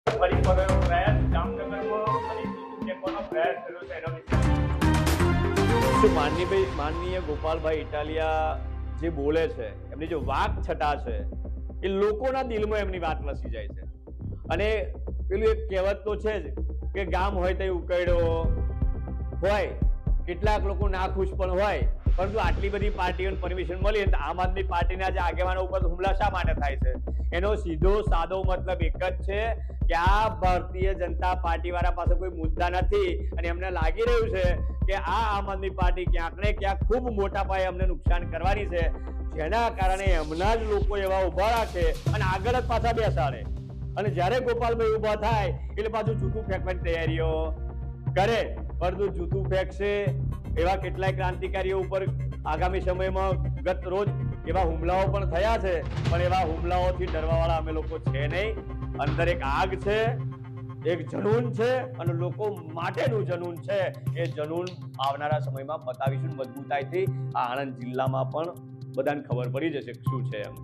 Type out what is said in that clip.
ફરી પડ્યો પ્રયાસ જામનગરમાં ફરી ટેકોનો પ્રયાસ કર્યો છે એના વિશે શું માનનીય ગોપાલભાઈ ઇટાલિયા જે બોલે છે, એમની જે વાક છટા છે એ લોકોના દિલમાં એમની વાત વસી જાય છે. અને પેલું એક કહેવત તો છે જ કે ગામ હોય તો ઉકેડો હોય, કેટલાક લોકો ના ખુશ પણ હોય, પરંતુ આટલી બધી પાર્ટીઓને પરમિશન મળી તો આમ આદમી પાર્ટીના જે આગેવાનો ઉપર હુમલા શા માટે થાય છે? એનો સીધો સાદો મતલબ એક જ છે કે આ ભારતીય જનતા પાર્ટી વાળા પાસે કોઈ મુદ્દા નથી અને એમને લાગી રહ્યું છે કે આ આમ આદમી પાર્ટી ક્યાંક ને ક્યાંક ખૂબ મોટા પાયે અમને નુકસાન કરવાની છે, જેના કારણે એમના જ લોકો એવા ઉભા રાખે અને આગળ જ પાછા બેસાડે. અને જ્યારે ગોપાલભાઈ ઉભા થાય એટલે પાછું જૂઠું ફેંકવાની તૈયારીઓ કરે. પરંતુ જૂઠું ફેંકશે એવા કેટલાય ક્રાંતિકારીઓ ઉપર આગામી સમયમાં ગત રોજ એવા હુમલાઓ પણ થયા છે, પણ એવા હુમલાઓથી ડરવા વાળા અમે લોકો છે નહીં. અંદર એક આગ છે, એક જનૂન છે અને લોકો માટેનું જનૂન છે. એ જનૂન આવનારા સમયમાં બતાવીશું મજબૂતાઈથી. આ આણંદ જિલ્લામાં પણ બધાને ખબર પડી જશે શું છે એમ.